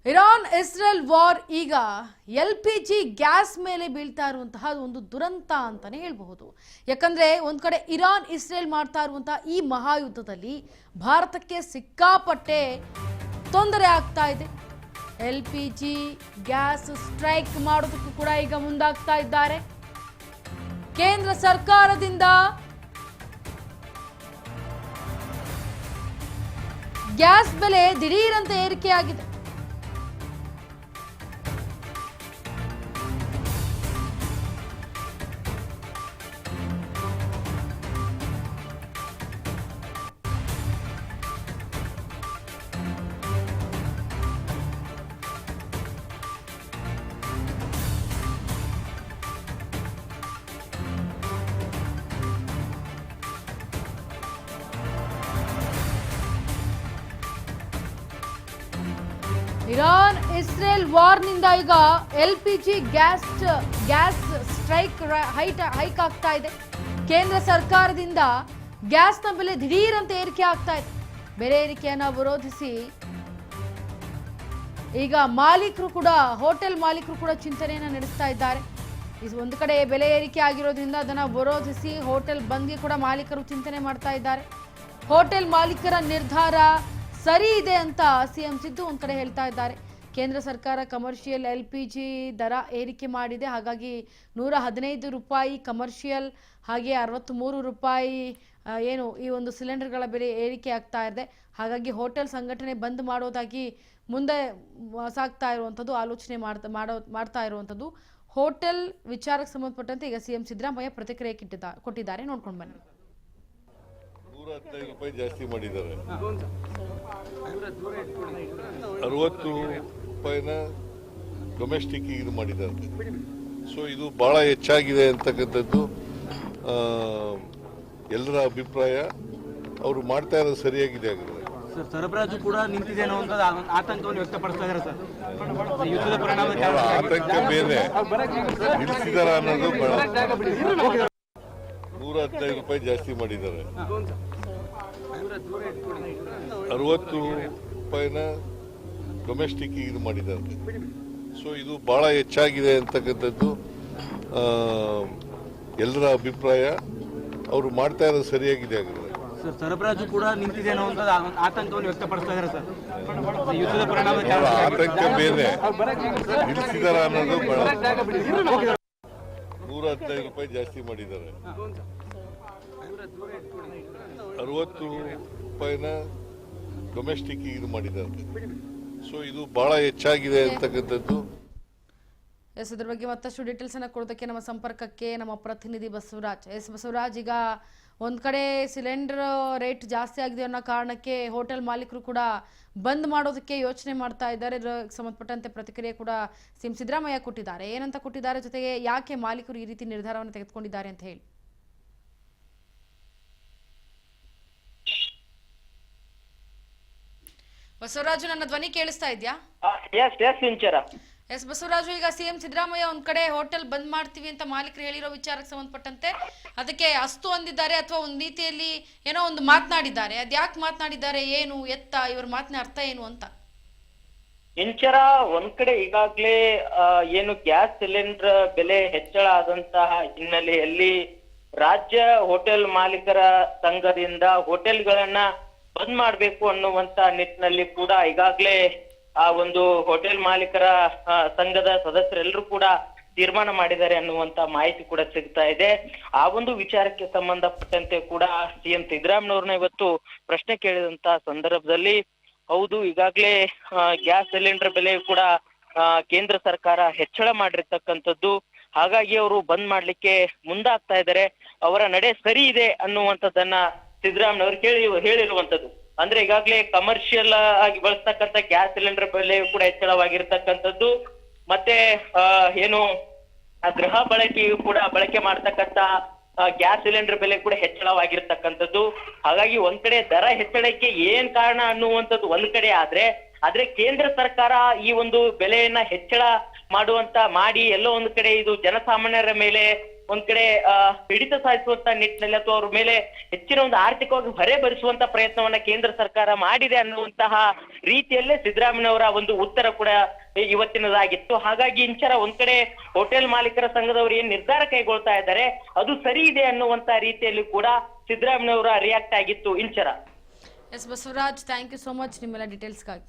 Iran Israel war ಈಗ LPG gas ಮೇಲೆ ಬೀಳ್ತಾ ಇರುವಂತಹ ಒಂದು ದುರಂತ ಅಂತಾನೆ ಹೇಳಬಹುದು. ಯಾಕಂದ್ರೆ ಒಂದ್ ಕಡೆ ಇರಾನ್ ಇಸ್ರೇಲ್ ಮಾಡ್ತಾ ಇರುವಂತಹ ಈ ಮಹಾಯುದ್ಧದಲ್ಲಿ ಭಾರತಕ್ಕೆ ಸಿಕ್ಕಾಪಟ್ಟೆ ತೊಂದರೆ ಆಗ್ತಾ ಇದೆ. LPG ಗ್ಯಾಸ್ ಸ್ಟ್ರೈಕ್ ಮಾಡೋದಕ್ಕೂ ಕೂಡ ಈಗ ಮುಂದಾಗ್ತಾ ಇದ್ದಾರೆ. ಕೇಂದ್ರ ಸರ್ಕಾರದಿಂದ ಗ್ಯಾಸ್ ಬೆಲೆ ದಿಢೀರಂತೆ ಏರಿಕೆಯಾಗಿದೆ. ಇರಾನ್ ಇಸ್ರೇಲ್ ವಾರ್ನಿಂದ ಈಗ LPG ಗ್ಯಾಸ್ ಸ್ಟ್ರೈಕ್ ಹೈಕ್ ಆಗ್ತಾ ಇದೆ. ಕೇಂದ್ರ ಸರ್ಕಾರದಿಂದ ಗ್ಯಾಸ್ನ ಬೆಲೆ ದಿಢೀರಂತೆ ಏರಿಕೆ ಆಗ್ತಾ ಇದೆ. ಬೆಲೆ ಏರಿಕೆಯನ್ನು ವಿರೋಧಿಸಿ ಈಗ ಹೋಟೆಲ್ ಮಾಲೀಕರು ಕೂಡ ಚಿಂತನೆಯನ್ನು ನಡೆಸ್ತಾ ಇದ್ದಾರೆ. ಒಂದು ಕಡೆ ಬೆಲೆ ಏರಿಕೆ ಆಗಿರೋದ್ರಿಂದ ಅದನ್ನು ವಿರೋಧಿಸಿ ಹೋಟೆಲ್ ಬಂದ್ಗೆ ಕೂಡ ಮಾಲೀಕರು ಚಿಂತನೆ ಮಾಡ್ತಾ ಇದ್ದಾರೆ. ಹೋಟೆಲ್ ಮಾಲೀಕರ ನಿರ್ಧಾರ ಸರಿ ಇದೆ ಅಂತ CM ಸಿದ್ದು ಒಂದ್ ಕಡೆ ಹೇಳ್ತಾ ಇದ್ದಾರೆ. ಕೇಂದ್ರ ಸರ್ಕಾರ ಕಮರ್ಷಿಯಲ್ LPG ದರ ಏರಿಕೆ ಮಾಡಿದೆ. ಹಾಗಾಗಿ 115 ರೂಪಾಯಿ ಕಮರ್ಷಿಯಲ್, ಹಾಗೆ 63 ರೂಪಾಯಿ ಏನು ಈ ಒಂದು ಸಿಲಿಂಡರ್ಗಳ ಬೆಲೆ ಏರಿಕೆ ಆಗ್ತಾ ಇದೆ. ಹಾಗಾಗಿ ಹೋಟೆಲ್ ಸಂಘಟನೆ ಬಂದ್ ಮಾಡೋದಾಗಿ ಮುಂದೆ ಸಾಗ್ತಾ ಇರುವಂಥದ್ದು, ಆಲೋಚನೆ ಮಾಡ್ತಾ ಇರುವಂಥದ್ದು. ಹೋಟೆಲ್ ವಿಚಾರಕ್ಕೆ ಸಂಬಂಧಪಟ್ಟಂತೆ ಈಗ CM ಸಿದ್ದರಾಮಯ್ಯ ಪ್ರತಿಕ್ರಿಯೆ ಕೊಟ್ಟಿದ್ದಾರೆ. ನೋಡ್ಕೊಂಡು ಬನ್ನಿ. 115 ರೂಪಾಯಿ ಜಾಸ್ತಿ ಮಾಡಿದ್ದಾರೆ. 60 ರೂಪಾಯಿನ ಡೊಮೆಸ್ಟಿಕ್ ಇದು ಮಾಡಿದ್ದಾರೆ. ಸೊ ಇದು ಬಹಳ ಹೆಚ್ಚಾಗಿದೆ ಅಂತಕ್ಕಂಥದ್ದು ಎಲ್ಲರ ಅಭಿಪ್ರಾಯ. ಅವರು ಮಾಡ್ತಾ ಇರೋದು ಸರಿಯಾಗಿದೆ ಆಗಿದೆ. ಸರ್, ಸರಬರಾಜು ಕೂಡ ನಿಂತಿದೆ ಅನ್ನೋ ಆತಂಕವನ್ನು ವ್ಯಕ್ತಪಡಿಸ್ತಾ ಇದ್ದಾರೆ ಸರ್. ಯುದ್ಧದ ಪರಿಣಾಮ ಆತಂಕ ಬೇರೆ, ನಿಲ್ಲಿಸಿದಾರ ಅನ್ನೋದು ಬಹಳ. 115 ರೂಪಾಯಿ ಜಾಸ್ತಿ ಮಾಡಿದ್ದಾರೆ. 60 ರೂಪಾಯಿನ ಡೊಮೆಸ್ಟಿಕ್ ಇದು ಮಾಡಿದ್ದಾರೆ. ಸೊ ಇದು ಬಹಳ ಹೆಚ್ಚಾಗಿದೆ ಅಂತಕ್ಕಂಥದ್ದು ಎಲ್ಲರ ಅಭಿಪ್ರಾಯ. ಅವರು ಮಾಡ್ತಾ ಇರೋದು ಸರಿಯಾಗಿದೆ ಆಗಿದೆ. ಸರ್, ಸರಬರಾಜು ಕೂಡ ನಿಂತಿದೆ ಅನ್ನೋ ಆತಂಕವನ್ನು ವ್ಯಕ್ತಪಡಿಸ್ತಾ ಇದ್ದಾರೆ ಸರ್. ಯುದ್ಧದ ಪರಿಣಾಮ ಆತಂಕ ಬೇರೆ, ನಿಲ್ಲಿಸಿದಾರ ಅನ್ನೋದು ಬಹಳ. 115 ರೂಪಾಯಿ ಜಾಸ್ತಿ ಮಾಡಿದ್ದಾರೆ. 60 ರೂಪಾಯಿನ ಡೊಮೆಸ್ಟಿಕ್ ಇದು ಮಾಡಿದ್ದಾರೆ. ಸೊ ಇದು ಬಹಳ ಹೆಚ್ಚಾಗಿದೆ ಅಂತಕ್ಕಂಥದ್ದು. ಇದ್ರ ಬಗ್ಗೆ ಮತ್ತಷ್ಟು ಡೀಟೇಲ್ಸ್ ಅನ್ನ ಕೊಡೋದಕ್ಕೆ ನಮ್ಮ ಸಂಪರ್ಕಕ್ಕೆ ನಮ್ಮ ಪ್ರತಿನಿಧಿ ಬಸವರಾಜ್. ಬಸವರಾಜ್, ಈಗ ಒಂದ್ ಕಡೆ ಸಿಲಿಂಡರ್ ರೇಟ್ ಜಾಸ್ತಿ ಆಗಿದೆ ಅನ್ನೋ ಕಾರಣಕ್ಕೆ ಹೋಟೆಲ್ ಮಾಲೀಕರು ಕೂಡ ಬಂದ್ ಮಾಡೋದಕ್ಕೆ ಯೋಚನೆ ಮಾಡ್ತಾ ಇದ್ದಾರೆ. ಇದಕ್ಕೆ ಸಂಬಂಧಪಟ್ಟಂತೆ ಪ್ರತಿಕ್ರಿಯೆ ಕೂಡ CM ಸಿದ್ದರಾಮಯ್ಯ ಕೊಟ್ಟಿದ್ದಾರೆ. ಏನಂತ ಕೊಟ್ಟಿದ್ದಾರೆ, ಜೊತೆಗೆ ಯಾಕೆ ಮಾಲೀಕರು ಈ ರೀತಿ ನಿರ್ಧಾರವನ್ನು ತೆಗೆದುಕೊಂಡಿದ್ದಾರೆ ಅಂತ ಹೇಳಿ. ಬಸವರಾಜು, ನನ್ನ ಧ್ವನಿ ಕೇಳಿಸ್ತಾ ಇದೆಯಾ? ಎಸ್ ಬಸವರಾಜು, ಈಗ CM ಸಿದ್ದರಾಮಯ್ಯ ಒಂದ್ ಕಡೆ ಹೋಟೆಲ್ ಬಂದ್ ಮಾಡ್ತೀವಿ ಅಂತ ಮಾಲೀಕರು ಹೇಳಿರೋ ವಿಚಾರಕ್ಕೆ ಸಂಬಂಧಪಟ್ಟಂತೆ ಅದಕ್ಕೆ ಅಸ್ತು ಅಂದಿದ್ದಾರೆ ಅಥವಾ ಒಂದ್ ರೀತಿಯಲ್ಲಿ ಏನೋ ಒಂದು ಮಾತನಾಡಿದ್ದಾರೆ. ಅದ್ಯಾಕೆ ಮಾತನಾಡಿದ್ದಾರೆ, ಏನು ಎತ್ತ, ಇವ್ರ ಮಾತಿನ ಅರ್ಥ ಏನು ಅಂತ? ಇಂಚರ, ಒಂದ್ ಕಡೆ ಈಗಾಗ್ಲೇ ಏನು ಗ್ಯಾಸ್ ಸಿಲಿಂಡರ್ ಬೆಲೆ ಹೆಚ್ಚಳ ಆದಂತಹ ಹಿನ್ನೆಲೆಯಲ್ಲಿ ರಾಜ್ಯ ಹೋಟೆಲ್ ಮಾಲೀಕರ ಸಂಘದಿಂದ ಹೋಟೆಲ್ಗಳನ್ನ ಬಂದ್ ಮಾಡ್ಬೇಕು ಅನ್ನುವಂತ ನಿಟ್ಟಿನಲ್ಲಿ ಕೂಡ ಈಗಾಗ್ಲೇ ಆ ಒಂದು ಹೋಟೆಲ್ ಮಾಲೀಕರ ಸಂಘದ ಸದಸ್ಯರೆಲ್ಲರೂ ಕೂಡ ತೀರ್ಮಾನ ಮಾಡಿದ್ದಾರೆ ಅನ್ನುವಂತ ಮಾಹಿತಿ ಕೂಡ ಸಿಗ್ತಾ ಇದೆ. ಆ ಒಂದು ವಿಚಾರಕ್ಕೆ ಸಂಬಂಧಪಟ್ಟಂತೆ ಕೂಡ CM ಸಿದ್ದರಾಮಯ್ಯವ್ರನ್ನ ಇವತ್ತು ಪ್ರಶ್ನೆ ಕೇಳಿದಂತ ಸಂದರ್ಭದಲ್ಲಿ, ಹೌದು, ಈಗಾಗ್ಲೇ ಗ್ಯಾಸ್ ಸಿಲಿಂಡರ್ ಬೆಲೆ ಕೂಡ ಕೇಂದ್ರ ಸರ್ಕಾರ ಹೆಚ್ಚಳ ಮಾಡಿರ್ತಕ್ಕಂಥದ್ದು. ಹಾಗಾಗಿ ಅವರು ಬಂದ್ ಮಾಡ್ಲಿಕ್ಕೆ ಮುಂದಾಗ್ತಾ ಇದ್ದಾರೆ. ಅವರ ನಡೆ ಸರಿ ಇದೆ ಅನ್ನುವಂಥದ್ದನ್ನ ಸಿದ್ದರಾಮಯ್ಯವ್ರು ಹೇಳಿರುವಂತದ್ದು. ಅಂದ್ರೆ ಈಗಾಗ್ಲೇ ಕಮರ್ಷಿಯಲ್ ಆಗಿ ಬಳಸ್ತಕ್ಕಂಥ ಗ್ಯಾಸ್ ಸಿಲಿಂಡರ್ ಬೆಲೆ ಕೂಡ ಹೆಚ್ಚಳವಾಗಿರ್ತಕ್ಕಂಥದ್ದು. ಮತ್ತೆ ಏನು ಗೃಹ ಬಳಕೆಯು ಕೂಡ ಬಳಕೆ ಮಾಡ್ತಕ್ಕಂಥ ಗ್ಯಾಸ್ ಸಿಲಿಂಡರ್ ಬೆಲೆ ಕೂಡ ಹೆಚ್ಚಳವಾಗಿರ್ತಕ್ಕಂಥದ್ದು. ಹಾಗಾಗಿ ಒಂದ್ ಕಡೆ ದರ ಹೆಚ್ಚಳಕ್ಕೆ ಏನ್ ಕಾರಣ ಅನ್ನುವಂಥದ್ದು ಒಂದ್ ಕಡೆ ಆದ್ರೆ ಕೇಂದ್ರ ಸರ್ಕಾರ ಈ ಒಂದು ಬೆಲೆಯನ್ನ ಹೆಚ್ಚಳ ಮಾಡಿ ಎಲ್ಲೋ ಒಂದ್ ಕಡೆ ಇದು ಜನಸಾಮಾನ್ಯರ ಮೇಲೆ ಒಂದ್ ಕಡೆ ಹಿಡಿತ ಸಾಧಿಸುವಂತ ನಿಟ್ಟಿನಲ್ಲಿ ಅಥವಾ ಅವ್ರ ಮೇಲೆ ಹೆಚ್ಚಿನ ಒಂದು ಆರ್ಥಿಕವಾಗಿ ಹೊರೆ ಭರಿಸುವಂತ ಪ್ರಯತ್ನವನ್ನ ಕೇಂದ್ರ ಸರ್ಕಾರ ಮಾಡಿದೆ ಅನ್ನುವಂತಹ ರೀತಿಯಲ್ಲೇ ಸಿದ್ದರಾಮಯ್ಯನವರ ಒಂದು ಉತ್ತರ ಕೂಡ ಇವತ್ತಿನದಾಗಿತ್ತು. ಹಾಗಾಗಿ ಇಂಚರ ಒಂದ್ ಕಡೆ ಹೋಟೆಲ್ ಮಾಲೀಕರ ಸಂಘದವರು ಏನ್ ನಿರ್ಧಾರ ಕೈಗೊಳ್ತಾ ಇದ್ದಾರೆ ಅದು ಸರಿ ಇದೆ ಅನ್ನುವಂತ ರೀತಿಯಲ್ಲಿ ಕೂಡ ಸಿದ್ದರಾಮಯ್ಯನವರ ರಿಯಾಕ್ಟ್ ಆಗಿತ್ತು ಇಂಚರ. Yes Basavaraj, thank you so much ನಿಮ್ಮೆಲ್ಲ ಡೀಟೇಲ್ಸ್ಗಾಗಿ.